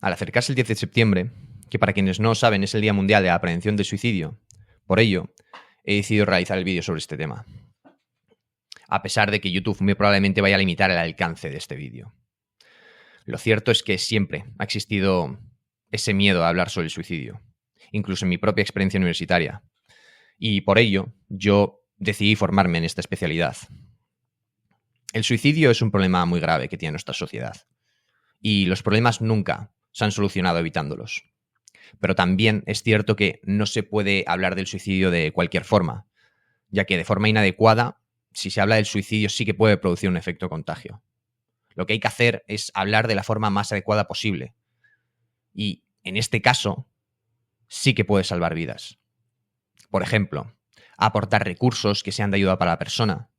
Al acercarse el 10 de septiembre, que para quienes no saben es el Día Mundial de la Prevención del Suicidio, por ello he decidido realizar el vídeo sobre este tema, a pesar de que YouTube muy probablemente vaya a limitar el alcance de este vídeo. Lo cierto es que siempre ha existido ese miedo a hablar sobre el suicidio, incluso en mi propia experiencia universitaria, y por ello yo decidí formarme en esta especialidad. El suicidio es un problema muy grave que tiene nuestra sociedad, y los problemas nunca se han solucionado evitándolos. Pero también es cierto que no se puede hablar del suicidio de cualquier forma, ya que de forma inadecuada, si se habla del suicidio sí que puede producir un efecto contagio. Lo que hay que hacer es hablar de la forma más adecuada posible. Y en este caso, sí que puede salvar vidas. Por ejemplo, aportar recursos que sean de ayuda para la persona,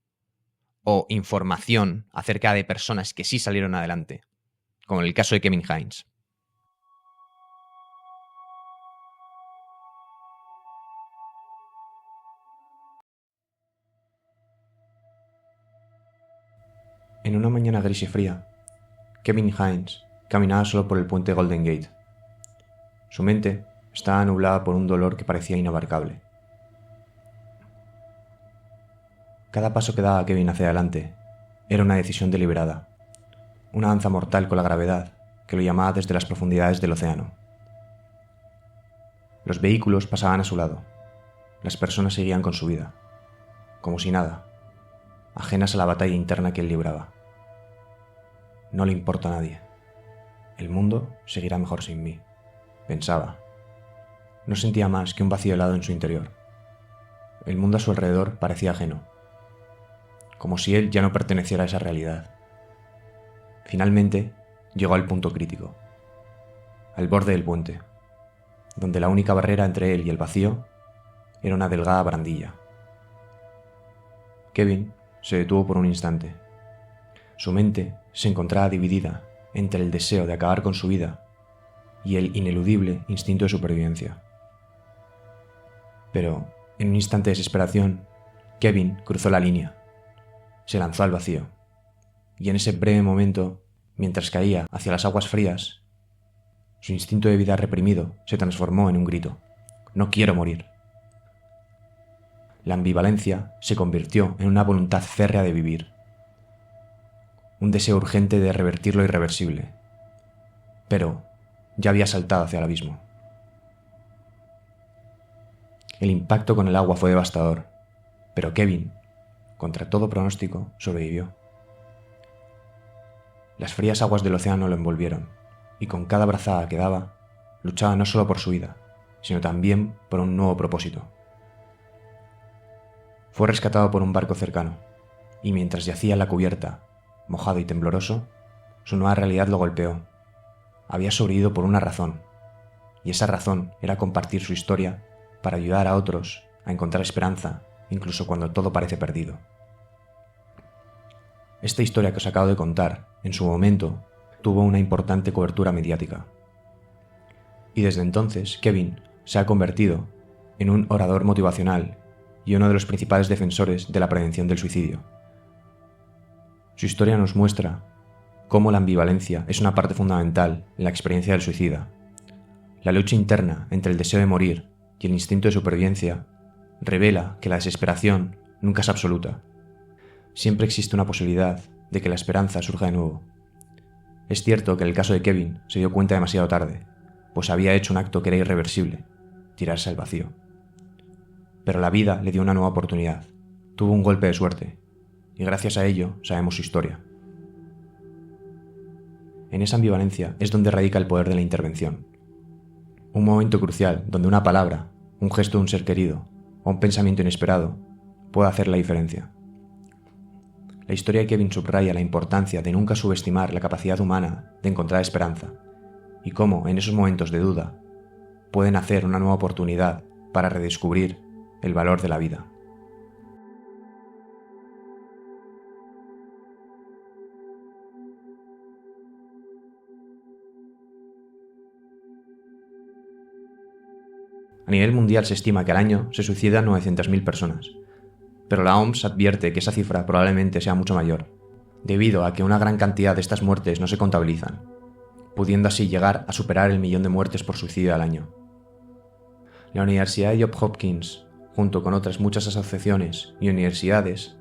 o información acerca de personas que sí salieron adelante, como en el caso de Kevin Hines. En una mañana gris y fría, Kevin Hines caminaba solo por el puente Golden Gate. Su mente estaba nublada por un dolor que parecía inabarcable. Cada paso que daba Kevin hacia adelante era una decisión deliberada, una danza mortal con la gravedad que lo llamaba desde las profundidades del océano. Los vehículos pasaban a su lado, las personas seguían con su vida, como si nada, ajenas a la batalla interna que él libraba. No le importa a nadie. El mundo seguirá mejor sin mí, pensaba. No sentía más que un vacío helado en su interior. El mundo a su alrededor parecía ajeno, como si él ya no perteneciera a esa realidad. Finalmente, llegó al punto crítico, al borde del puente, donde la única barrera entre él y el vacío era una delgada barandilla. Kevin se detuvo por un instante. Su mente se encontraba dividida entre el deseo de acabar con su vida y el ineludible instinto de supervivencia. Pero, en un instante de desesperación, Kevin cruzó la línea. Se lanzó al vacío. Y en ese breve momento, mientras caía hacia las aguas frías, su instinto de vida reprimido se transformó en un grito. «No quiero morir». La ambivalencia se convirtió en una voluntad férrea de vivir. Un deseo urgente de revertir lo irreversible. Pero ya había saltado hacia el abismo. El impacto con el agua fue devastador, pero Kevin, contra todo pronóstico, sobrevivió. Las frías aguas del océano lo envolvieron, y con cada brazada que daba, luchaba no solo por su vida, sino también por un nuevo propósito. Fue rescatado por un barco cercano, y mientras yacía en la cubierta, mojado y tembloroso, su nueva realidad lo golpeó. Había sobrevivido por una razón, y esa razón era compartir su historia para ayudar a otros a encontrar esperanza, incluso cuando todo parece perdido. Esta historia que os acabo de contar, en su momento, tuvo una importante cobertura mediática. Y desde entonces, Kevin se ha convertido en un orador motivacional y uno de los principales defensores de la prevención del suicidio. Su historia nos muestra cómo la ambivalencia es una parte fundamental en la experiencia del suicida. La lucha interna entre el deseo de morir y el instinto de supervivencia revela que la desesperación nunca es absoluta. Siempre existe una posibilidad de que la esperanza surja de nuevo. Es cierto que en el caso de Kevin se dio cuenta demasiado tarde, pues había hecho un acto que era irreversible, tirarse al vacío. Pero la vida le dio una nueva oportunidad. Tuvo un golpe de suerte, y gracias a ello sabemos su historia. En esa ambivalencia es donde radica el poder de la intervención. Un momento crucial donde una palabra, un gesto de un ser querido o un pensamiento inesperado puede hacer la diferencia. La historia de Kevin subraya la importancia de nunca subestimar la capacidad humana de encontrar esperanza y cómo en esos momentos de duda pueden hacer una nueva oportunidad para redescubrir el valor de la vida. A nivel mundial se estima que al año se suicidan 900.000 personas, pero la OMS advierte que esa cifra probablemente sea mucho mayor, debido a que una gran cantidad de estas muertes no se contabilizan. pudiendo así llegar a superar el 1.000.000 de muertes por suicidio al año. La Universidad de Johns Hopkins, junto con otras muchas asociaciones y universidades,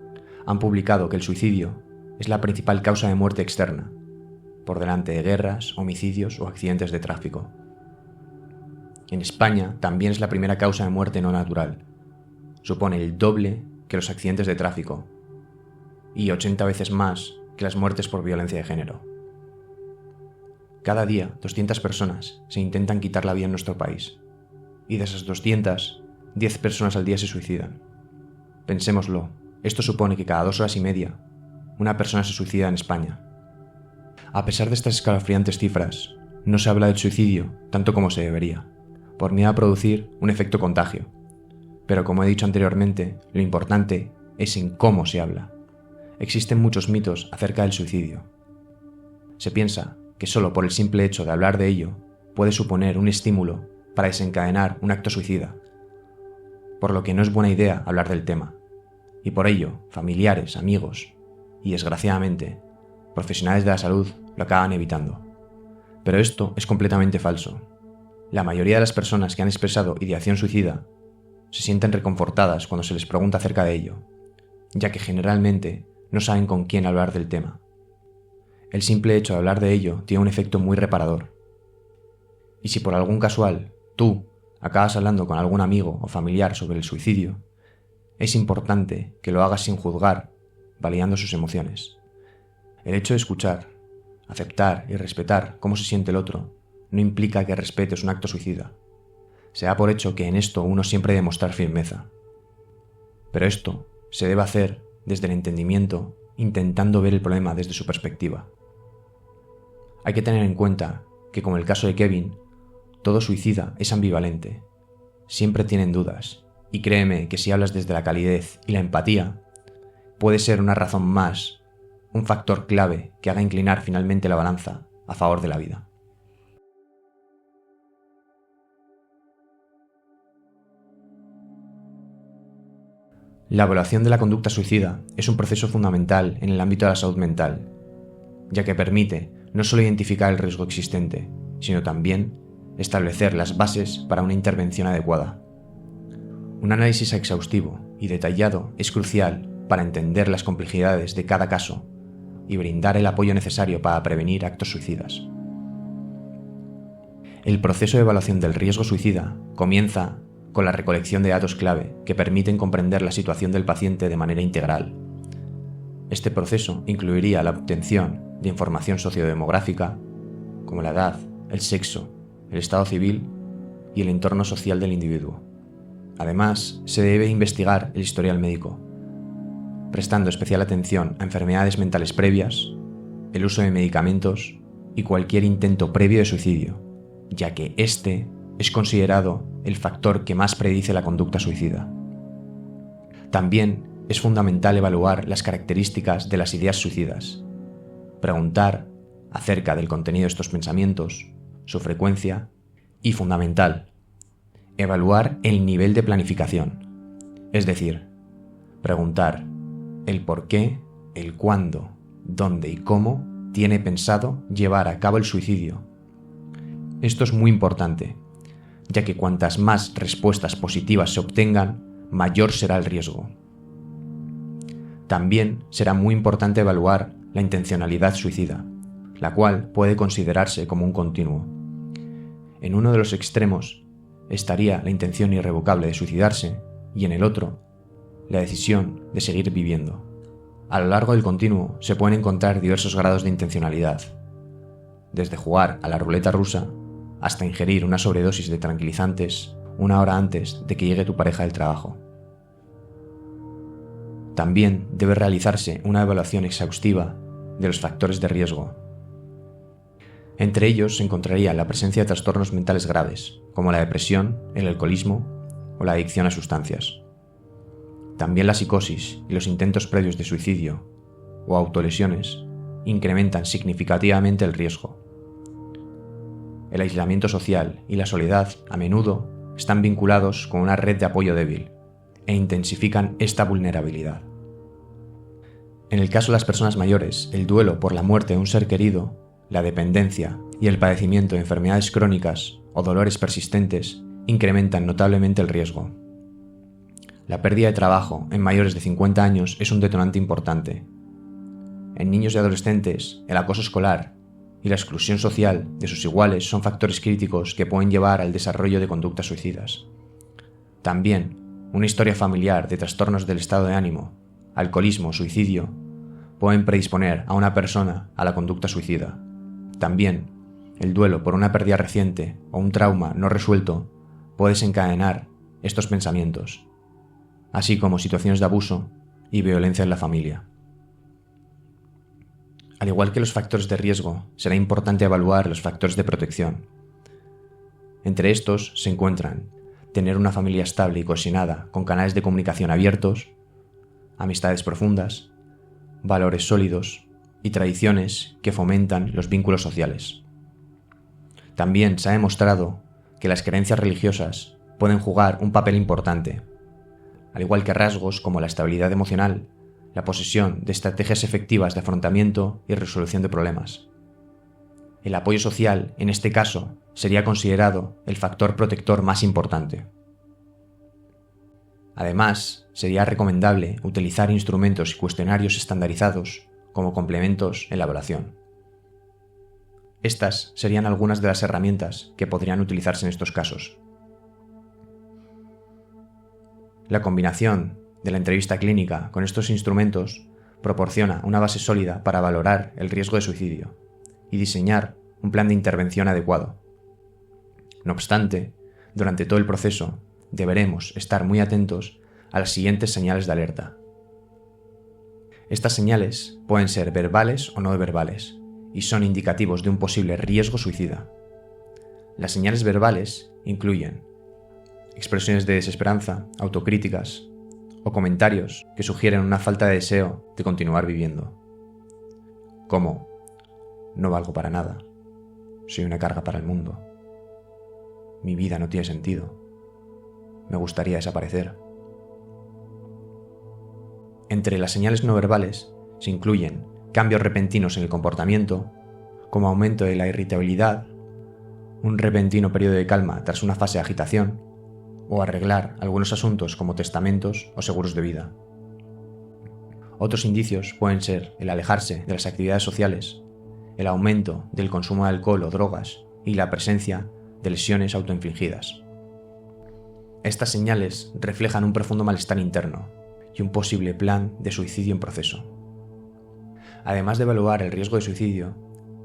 han publicado que el suicidio es la principal causa de muerte externa, por delante de guerras, homicidios o accidentes de tráfico. En España también es la primera causa de muerte no natural. Supone el doble que los accidentes de tráfico y 80 veces más que las muertes por violencia de género. Cada día, 200 personas se intentan quitar la vida en nuestro país, y de esas 200, 10 personas al día se suicidan. Pensémoslo, esto supone que cada 2 horas y media, una persona se suicida en España. A pesar de estas escalofriantes cifras, no se habla del suicidio tanto como se debería, por miedo a producir un efecto contagio. Pero como he dicho anteriormente, lo importante es en cómo se habla. Existen muchos mitos acerca del suicidio. Se piensa que solo por el simple hecho de hablar de ello puede suponer un estímulo para desencadenar un acto suicida, por lo que no es buena idea hablar del tema, y por ello familiares, amigos y, desgraciadamente, profesionales de la salud lo acaban evitando. Pero esto es completamente falso. La mayoría de las personas que han expresado ideación suicida se sienten reconfortadas cuando se les pregunta acerca de ello, ya que generalmente no saben con quién hablar del tema. El simple hecho de hablar de ello tiene un efecto muy reparador. Y si por algún casual tú acabas hablando con algún amigo o familiar sobre el suicidio, es importante que lo hagas sin juzgar, validando sus emociones. El hecho de escuchar, aceptar y respetar cómo se siente el otro no implica que respetes un acto suicida. Se da por hecho que en esto uno siempre debe mostrar firmeza. Pero esto se debe hacer desde el entendimiento, intentando ver el problema desde su perspectiva. Hay que tener en cuenta que, como el caso de Kevin, todo suicida es ambivalente. Siempre tienen dudas, y créeme que si hablas desde la calidez y la empatía, puede ser una razón más, un factor clave que haga inclinar finalmente la balanza a favor de la vida. La evaluación de la conducta suicida es un proceso fundamental en el ámbito de la salud mental, ya que permite no solo identificar el riesgo existente, sino también establecer las bases para una intervención adecuada. Un análisis exhaustivo y detallado es crucial para entender las complejidades de cada caso y brindar el apoyo necesario para prevenir actos suicidas. El proceso de evaluación del riesgo suicida comienza con la recolección de datos clave que permiten comprender la situación del paciente de manera integral. Este proceso incluiría la obtención de información sociodemográfica, como la edad, el sexo, el estado civil y el entorno social del individuo. Además, se debe investigar el historial médico, prestando especial atención a enfermedades mentales previas, el uso de medicamentos y cualquier intento previo de suicidio, ya que este es considerado el factor que más predice la conducta suicida. También es fundamental evaluar las características de las ideas suicidas, preguntar acerca del contenido de estos pensamientos, su frecuencia y, fundamental, evaluar el nivel de planificación, es decir, preguntar el por qué, el cuándo, dónde y cómo tiene pensado llevar a cabo el suicidio. Esto es muy importante, ya que cuantas más respuestas positivas se obtengan, mayor será el riesgo. También será muy importante evaluar la intencionalidad suicida, la cual puede considerarse como un continuo. En uno de los extremos estaría la intención irrevocable de suicidarse y en el otro, la decisión de seguir viviendo. A lo largo del continuo se pueden encontrar diversos grados de intencionalidad, desde jugar a la ruleta rusa hasta ingerir una sobredosis de tranquilizantes 1 hora antes de que llegue tu pareja del trabajo. También debe realizarse una evaluación exhaustiva de los factores de riesgo. Entre ellos se encontraría la presencia de trastornos mentales graves, como la depresión, el alcoholismo o la adicción a sustancias. También la psicosis y los intentos previos de suicidio o autolesiones incrementan significativamente el riesgo. El aislamiento social y la soledad a menudo están vinculados con una red de apoyo débil e intensifican esta vulnerabilidad. En el caso de las personas mayores, el duelo por la muerte de un ser querido la dependencia y el padecimiento de enfermedades crónicas o dolores persistentes incrementan notablemente el riesgo. La pérdida de trabajo en mayores de 50 años es un detonante importante. En niños y adolescentes, el acoso escolar y la exclusión social de sus iguales son factores críticos que pueden llevar al desarrollo de conductas suicidas. También, una historia familiar de trastornos del estado de ánimo, alcoholismo o suicidio pueden predisponer a una persona a la conducta suicida. También, el duelo por una pérdida reciente o un trauma no resuelto puede desencadenar estos pensamientos, así como situaciones de abuso y violencia en la familia. Al igual que los factores de riesgo, será importante evaluar los factores de protección. Entre estos se encuentran tener una familia estable y cohesionada con canales de comunicación abiertos, amistades profundas, valores sólidos y tradiciones que fomentan los vínculos sociales. También se ha demostrado que las creencias religiosas pueden jugar un papel importante, al igual que rasgos como la estabilidad emocional, la posesión de estrategias efectivas de afrontamiento y resolución de problemas. El apoyo social, en este caso, sería considerado el factor protector más importante. Además, sería recomendable utilizar instrumentos y cuestionarios estandarizados como complementos en la evaluación. Estas serían algunas de las herramientas que podrían utilizarse en estos casos. La combinación de la entrevista clínica con estos instrumentos proporciona una base sólida para valorar el riesgo de suicidio y diseñar un plan de intervención adecuado. No obstante, durante todo el proceso deberemos estar muy atentos a las siguientes señales de alerta. Estas señales pueden ser verbales o no verbales y son indicativos de un posible riesgo suicida. Las señales verbales incluyen expresiones de desesperanza, autocríticas o comentarios que sugieren una falta de deseo de continuar viviendo, como no valgo para nada, soy una carga para el mundo, mi vida no tiene sentido, me gustaría desaparecer. Entre las señales no verbales se incluyen cambios repentinos en el comportamiento, como aumento de la irritabilidad, un repentino periodo de calma tras una fase de agitación, o arreglar algunos asuntos como testamentos o seguros de vida. Otros indicios pueden ser el alejarse de las actividades sociales, el aumento del consumo de alcohol o drogas y la presencia de lesiones autoinfligidas. Estas señales reflejan un profundo malestar interno y un posible plan de suicidio en proceso. Además de evaluar el riesgo de suicidio,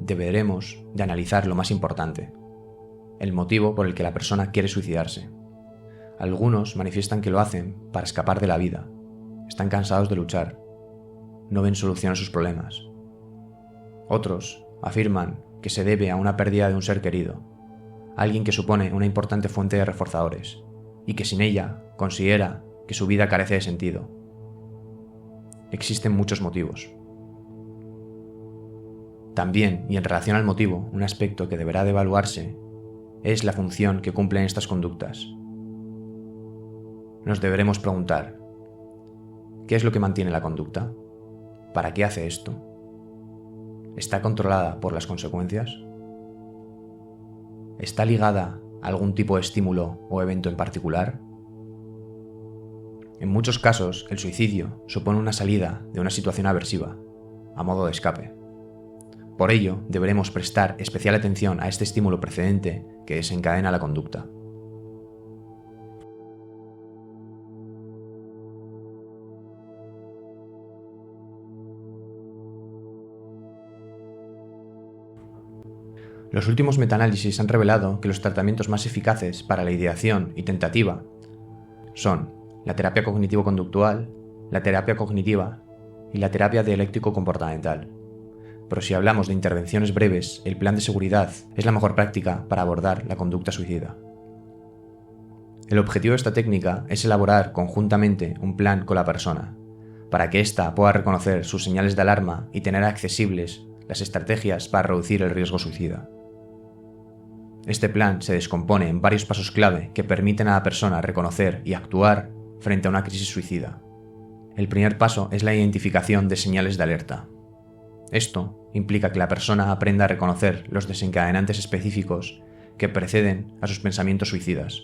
deberemos de analizar lo más importante, el motivo por el que la persona quiere suicidarse. Algunos manifiestan que lo hacen para escapar de la vida, están cansados de luchar, no ven solución a sus problemas. Otros afirman que se debe a una pérdida de un ser querido, alguien que supone una importante fuente de reforzadores, y que sin ella considera que su vida carece de sentido. Existen muchos motivos. También, y en relación al motivo, un aspecto que deberá de evaluarse es la función que cumplen estas conductas. Nos deberemos preguntar, ¿qué es lo que mantiene la conducta? ¿Para qué hace esto? ¿Está controlada por las consecuencias? ¿Está ligada a algún tipo de estímulo o evento en particular? En muchos casos, el suicidio supone una salida de una situación aversiva, a modo de escape. Por ello, deberemos prestar especial atención a este estímulo precedente que desencadena la conducta. Los últimos metaanálisis han revelado que los tratamientos más eficaces para la ideación y tentativa son la terapia cognitivo-conductual, la terapia cognitiva y la terapia dialéctico-comportamental. Pero si hablamos de intervenciones breves, el plan de seguridad es la mejor práctica para abordar la conducta suicida. El objetivo de esta técnica es elaborar conjuntamente un plan con la persona, para que ésta pueda reconocer sus señales de alarma y tener accesibles las estrategias para reducir el riesgo suicida. Este plan se descompone en varios pasos clave que permiten a la persona reconocer y actuar frente a una crisis suicida. El primer paso es la identificación de señales de alerta. Esto implica que la persona aprenda a reconocer los desencadenantes específicos que preceden a sus pensamientos suicidas.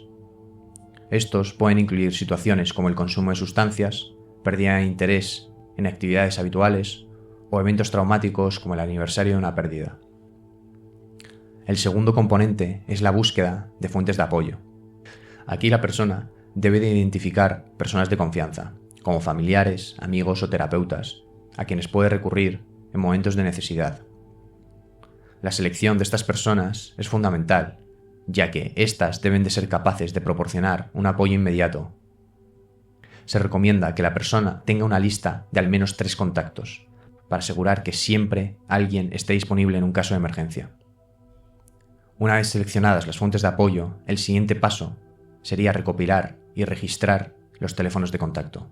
Estos pueden incluir situaciones como el consumo de sustancias, pérdida de interés en actividades habituales o eventos traumáticos como el aniversario de una pérdida. El segundo componente es la búsqueda de fuentes de apoyo. Aquí la persona debe de identificar personas de confianza, como familiares, amigos o terapeutas, a quienes puede recurrir en momentos de necesidad. La selección de estas personas es fundamental, ya que éstas deben de ser capaces de proporcionar un apoyo inmediato. Se recomienda que la persona tenga una lista de al menos 3 contactos, para asegurar que siempre alguien esté disponible en un caso de emergencia. Una vez seleccionadas las fuentes de apoyo, el siguiente paso sería recopilar y registrar los teléfonos de contacto.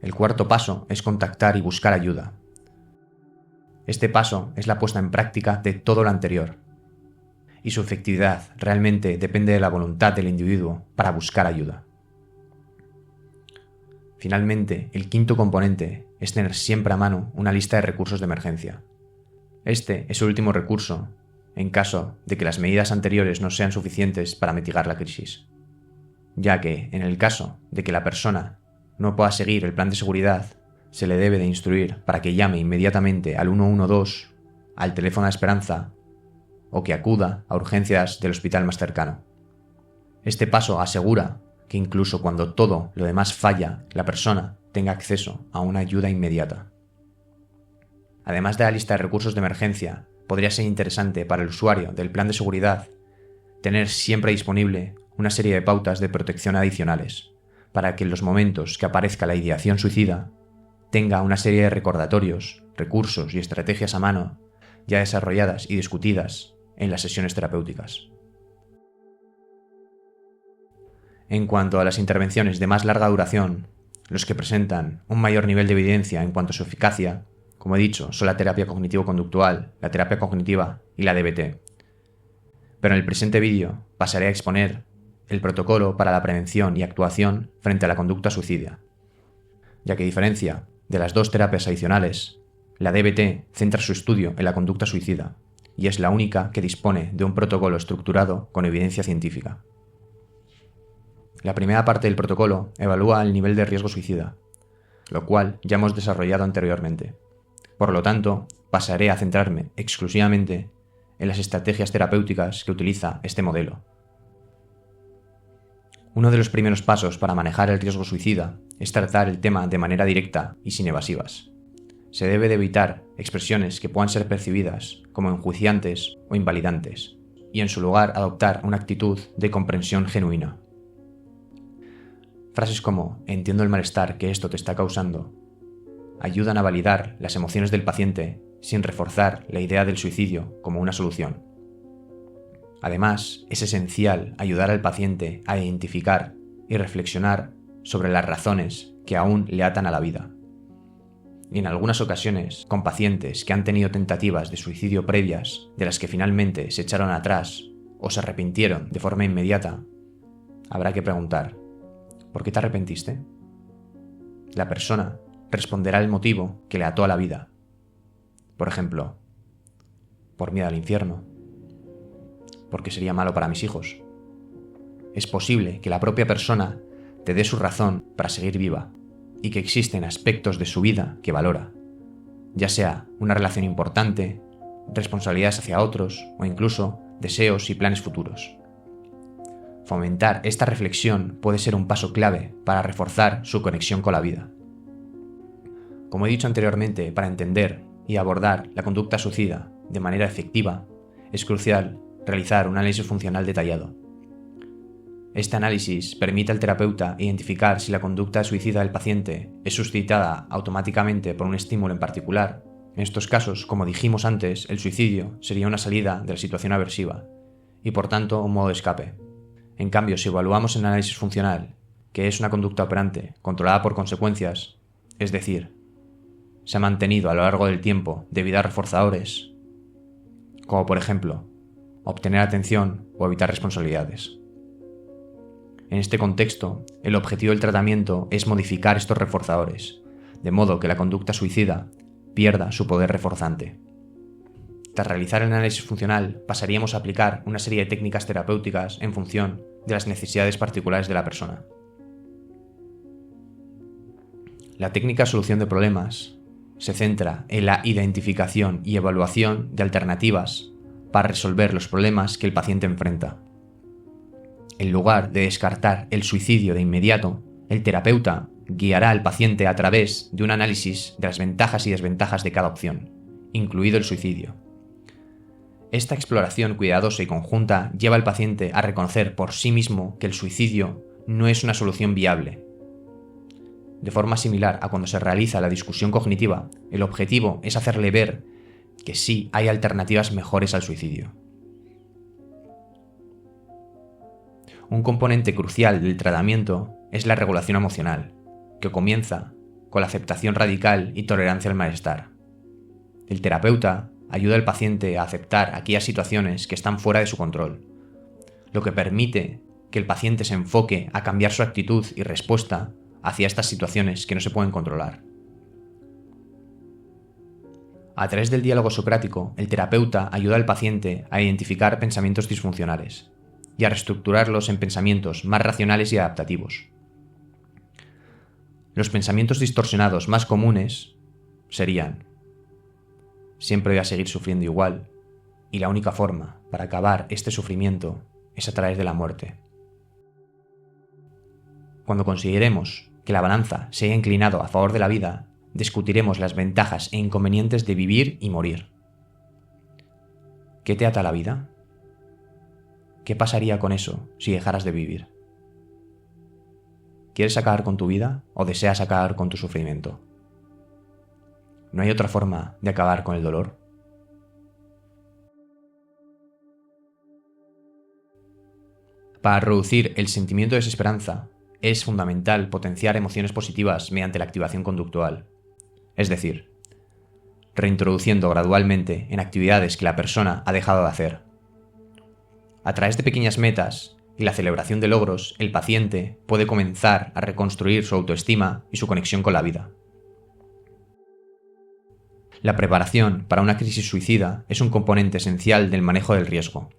El cuarto paso es contactar y buscar ayuda. Este paso es la puesta en práctica de todo lo anterior, y su efectividad realmente depende de la voluntad del individuo para buscar ayuda. Finalmente, el quinto componente es tener siempre a mano una lista de recursos de emergencia. Este es el último recurso en caso de que las medidas anteriores no sean suficientes para mitigar la crisis, ya que en el caso de que la persona no pueda seguir el plan de seguridad, se le debe de instruir para que llame inmediatamente al 112, al teléfono de Esperanza, o que acuda a urgencias del hospital más cercano. Este paso asegura que incluso cuando todo lo demás falla, la persona tenga acceso a una ayuda inmediata. Además de la lista de recursos de emergencia, podría ser interesante para el usuario del plan de seguridad tener siempre disponible una serie de pautas de protección adicionales, para que en los momentos que aparezca la ideación suicida, tenga una serie de recordatorios, recursos y estrategias a mano ya desarrolladas y discutidas en las sesiones terapéuticas. En cuanto a las intervenciones de más larga duración, los que presentan un mayor nivel de evidencia en cuanto a su eficacia, como he dicho, son la terapia cognitivo-conductual, la terapia cognitiva y la DBT. Pero en el presente vídeo pasaré a exponer el protocolo para la prevención y actuación frente a la conducta suicida, ya que a diferencia de las 2 terapias adicionales, la DBT centra su estudio en la conducta suicida y es la única que dispone de un protocolo estructurado con evidencia científica. La primera parte del protocolo evalúa el nivel de riesgo suicida, lo cual ya hemos desarrollado anteriormente. Por lo tanto, pasaré a centrarme exclusivamente en las estrategias terapéuticas que utiliza este modelo. Uno de los primeros pasos para manejar el riesgo suicida es tratar el tema de manera directa y sin evasivas. Se debe de evitar expresiones que puedan ser percibidas como enjuiciantes o invalidantes, y en su lugar adoptar una actitud de comprensión genuina. Frases como "entiendo el malestar que esto te está causando" ayudan a validar las emociones del paciente sin reforzar la idea del suicidio como una solución. Además, es esencial ayudar al paciente a identificar y reflexionar sobre las razones que aún le atan a la vida. Y en algunas ocasiones, con pacientes que han tenido tentativas de suicidio previas, de las que finalmente se echaron atrás o se arrepintieron de forma inmediata, habrá que preguntar: ¿por qué te arrepentiste? La persona responderá el motivo que le ató a la vida. Por ejemplo, por miedo al infierno, porque sería malo para mis hijos. Es posible que la propia persona te dé su razón para seguir viva y que existen aspectos de su vida que valora, ya sea una relación importante, responsabilidades hacia otros o incluso deseos y planes futuros. Fomentar esta reflexión puede ser un paso clave para reforzar su conexión con la vida. Como he dicho anteriormente, para entender y abordar la conducta suicida de manera efectiva, es crucial realizar un análisis funcional detallado. Este análisis permite al terapeuta identificar si la conducta suicida del paciente es suscitada automáticamente por un estímulo en particular. En estos casos, como dijimos antes, el suicidio sería una salida de la situación aversiva y por tanto un modo de escape. En cambio, si evaluamos el análisis funcional, que es una conducta operante controlada por consecuencias, es decir, se ha mantenido a lo largo del tiempo debido a reforzadores, como por ejemplo, obtener atención o evitar responsabilidades. En este contexto, el objetivo del tratamiento es modificar estos reforzadores, de modo que la conducta suicida pierda su poder reforzante. Tras realizar el análisis funcional, pasaríamos a aplicar una serie de técnicas terapéuticas en función de las necesidades particulares de la persona. La técnica solución de problemas se centra en la identificación y evaluación de alternativas para resolver los problemas que el paciente enfrenta. En lugar de descartar el suicidio de inmediato, el terapeuta guiará al paciente a través de un análisis de las ventajas y desventajas de cada opción, incluido el suicidio. Esta exploración cuidadosa y conjunta lleva al paciente a reconocer por sí mismo que el suicidio no es una solución viable. De forma similar a cuando se realiza la discusión cognitiva, el objetivo es hacerle ver que sí hay alternativas mejores al suicidio. Un componente crucial del tratamiento es la regulación emocional, que comienza con la aceptación radical y tolerancia al malestar. El terapeuta ayuda al paciente a aceptar aquellas situaciones que están fuera de su control, lo que permite que el paciente se enfoque a cambiar su actitud y respuesta hacia estas situaciones que no se pueden controlar. A través del diálogo socrático, el terapeuta ayuda al paciente a identificar pensamientos disfuncionales y a reestructurarlos en pensamientos más racionales y adaptativos. Los pensamientos distorsionados más comunes serían: siempre voy a seguir sufriendo igual, y la única forma para acabar este sufrimiento es a través de la muerte. Cuando consideremos que la balanza se haya inclinado a favor de la vida, discutiremos las ventajas e inconvenientes de vivir y morir. ¿Qué te ata a la vida? ¿Qué pasaría con eso si dejaras de vivir? ¿Quieres acabar con tu vida o deseas acabar con tu sufrimiento? ¿No hay otra forma de acabar con el dolor? Para reducir el sentimiento de desesperanza, es fundamental potenciar emociones positivas mediante la activación conductual, es decir, reintroduciendo gradualmente en actividades que la persona ha dejado de hacer. A través de pequeñas metas y la celebración de logros, el paciente puede comenzar a reconstruir su autoestima y su conexión con la vida. La preparación para una crisis suicida es un componente esencial del manejo del riesgo.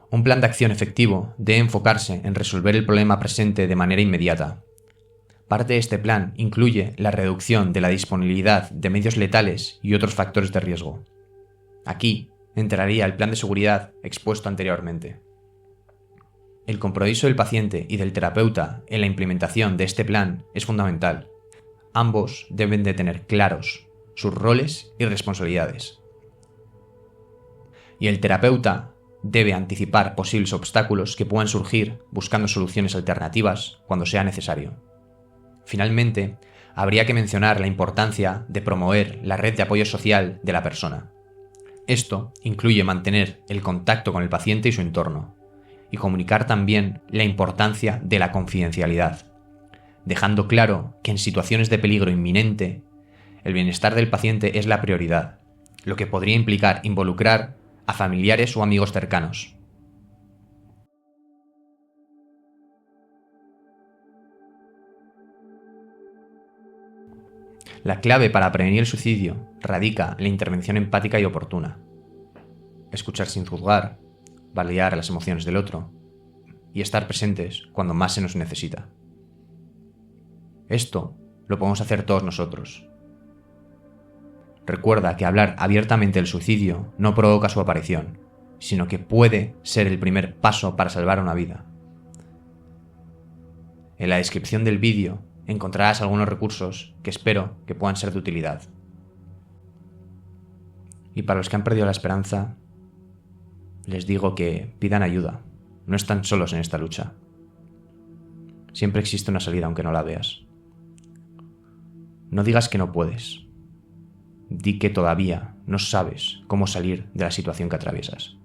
Un plan de acción efectivo debe enfocarse en resolver el problema presente de manera inmediata. Parte de este plan incluye la reducción de la disponibilidad de medios letales y otros factores de riesgo. Aquí entraría el plan de seguridad expuesto anteriormente. El compromiso del paciente y del terapeuta en la implementación de este plan es fundamental. Ambos deben de tener claros sus roles y responsabilidades. Y el terapeuta debe anticipar posibles obstáculos que puedan surgir buscando soluciones alternativas cuando sea necesario. Finalmente, habría que mencionar la importancia de promover la red de apoyo social de la persona. Esto incluye mantener el contacto con el paciente y su entorno, y comunicar también la importancia de la confidencialidad, dejando claro que en situaciones de peligro inminente, el bienestar del paciente es la prioridad, lo que podría implicar involucrar a familiares o amigos cercanos. La clave para prevenir el suicidio radica en la intervención empática y oportuna. Escuchar sin juzgar, validar las emociones del otro y estar presentes cuando más se nos necesita. Esto lo podemos hacer todos nosotros. Recuerda que hablar abiertamente del suicidio no provoca su aparición, sino que puede ser el primer paso para salvar una vida. En la descripción del vídeo encontrarás algunos recursos que espero que puedan ser de utilidad. Y para los que han perdido la esperanza, les digo que pidan ayuda. No están solos en esta lucha. Siempre existe una salida aunque no la veas. No digas que no puedes. Di que todavía no sabes cómo salir de la situación que atraviesas.